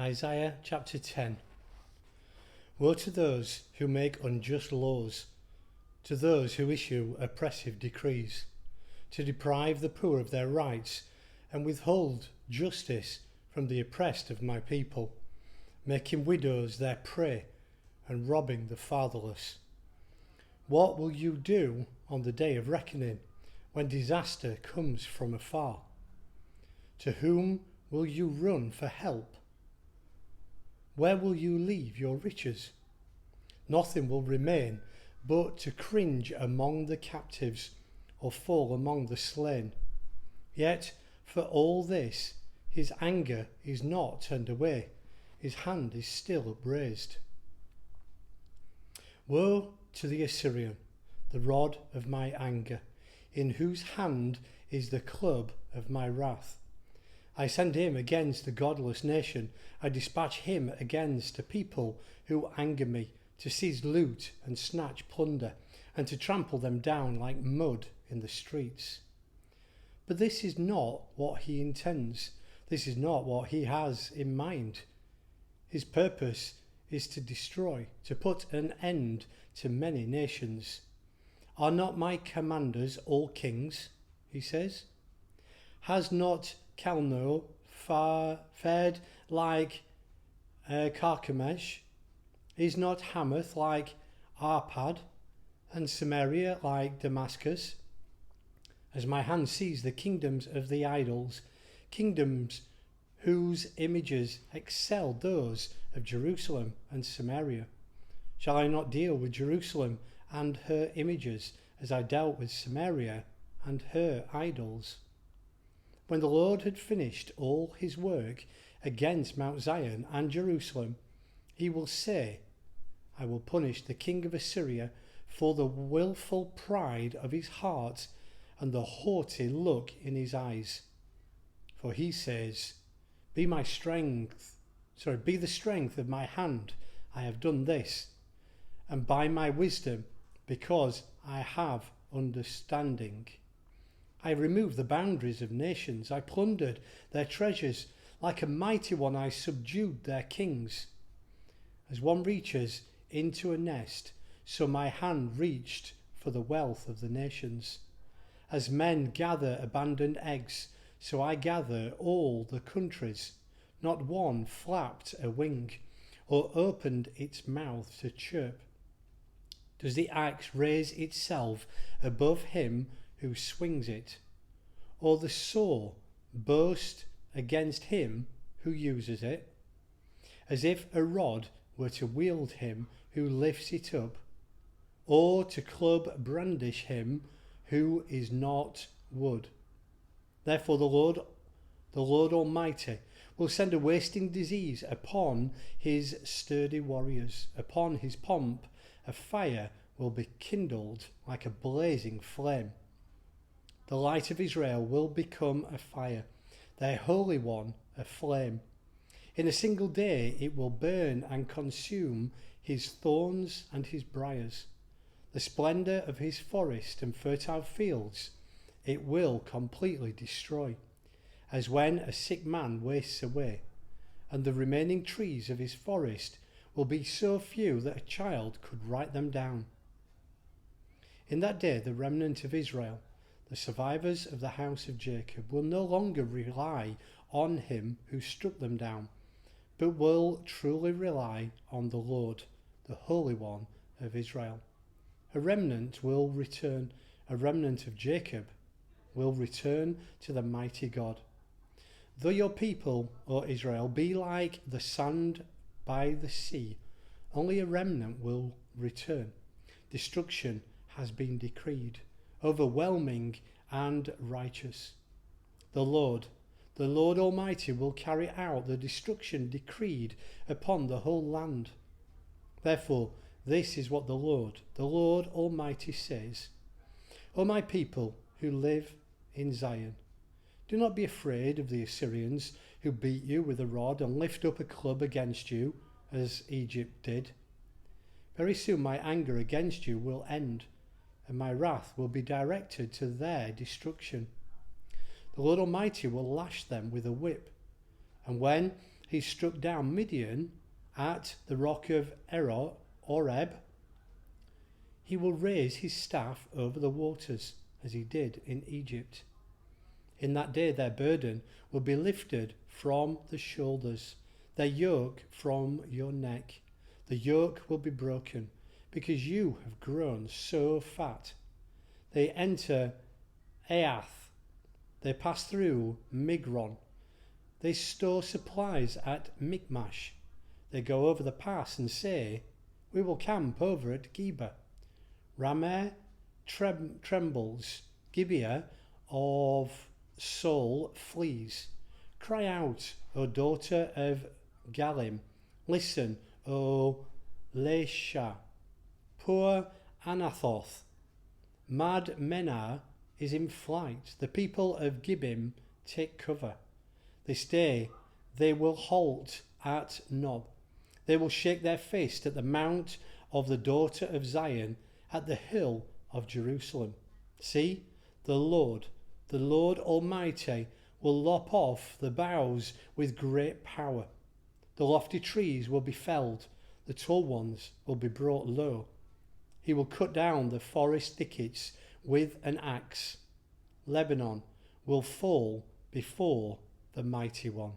Isaiah chapter 10. Woe to those who make unjust laws, to those who issue oppressive decrees, to deprive the poor of their rights and withhold justice from the oppressed of my people, making widows their prey and robbing the fatherless. What will you do on the day of reckoning, when disaster comes from afar? To whom will you run for help? Where will you leave your riches? Nothing will remain but to cringe among the captives or fall among the slain. Yet for all this his anger is not turned away, his hand is still upraised. Woe to the Assyrian, the rod of my anger, in whose hand is the club of my wrath. I send him against the godless nation. I dispatch him against a people who anger me, to seize loot and snatch plunder, and to trample them down like mud in the streets. But this is not what he intends. This is not what he has in mind. His purpose is to destroy, to put an end to many nations. Are not my commanders all kings? He says. Has not Calno fared like Carchemish? Is not Hamath like Arpad, and Samaria like Damascus? As my hand sees the kingdoms of the idols, kingdoms whose images excel those of Jerusalem and Samaria, shall I not deal with Jerusalem and her images as I dealt with Samaria and her idols? When the Lord had finished all his work against Mount Zion and Jerusalem, he will say, I will punish the king of Assyria for the willful pride of his heart and the haughty look in his eyes. For he says, be the strength of my hand, I have done this, and by my wisdom, because I have understanding. I removed the boundaries of nations, I plundered their treasures, like a mighty one I subdued their kings. As one reaches into a nest, so my hand reached for the wealth of the nations. As men gather abandoned eggs, so I gather all the countries. Not one flapped a wing, or opened its mouth to chirp. Does the axe raise itself above him who swings it, or the saw boast against him who uses it? As if a rod were to wield him who lifts it up, or to club brandish him who is not wood. Therefore the Lord Almighty will send a wasting disease upon his sturdy warriors. Upon his pomp a fire will be kindled like a blazing flame. The light of Israel will become a fire, their Holy One a flame. In a single day it will burn and consume his thorns and his briars. The splendour of his forest and fertile fields it will completely destroy, as when a sick man wastes away, and the remaining trees of his forest will be so few that a child could write them down. In that day the remnant of Israel, the survivors of the house of Jacob, will no longer rely on him who struck them down, but will truly rely on the Lord, the Holy One of Israel. A remnant will return, a remnant of Jacob will return to the mighty God. Though your people, O Israel, be like the sand by the sea, only a remnant will return. Destruction has been decreed, overwhelming and righteous. The Lord Almighty will carry out the destruction decreed upon the whole land. Therefore, this is what the Lord Almighty says. O my people who live in Zion, do not be afraid of the Assyrians who beat you with a rod and lift up a club against you, as Egypt did. Very soon my anger against you will end, and my wrath will be directed to their destruction. The Lord Almighty will lash them with a whip, and when He struck down Midian at the rock of Oreb. He will raise his staff over the waters, as he did in Egypt. In that day their burden will be lifted from the shoulders, their yoke from your neck. The yoke will be broken, because you have grown so fat. They enter Aiath. They pass through Migron. They store supplies at Michmash. They go over the pass and say, we will camp over at Gibeah. Ramah trembles. Gibeah of Saul flees. Cry out, O daughter of Gallim. Listen, O Lesha. Poor Anathoth. Mad Menah is in flight. The people of Gibeah take cover. This day they will halt at Nob. They will shake their fist at the mount of the daughter of Zion, at the hill of Jerusalem. See, the Lord Almighty, will lop off the boughs with great power. The lofty trees will be felled, the tall ones will be brought low. He will cut down the forest thickets with an axe. Lebanon will fall before the mighty one.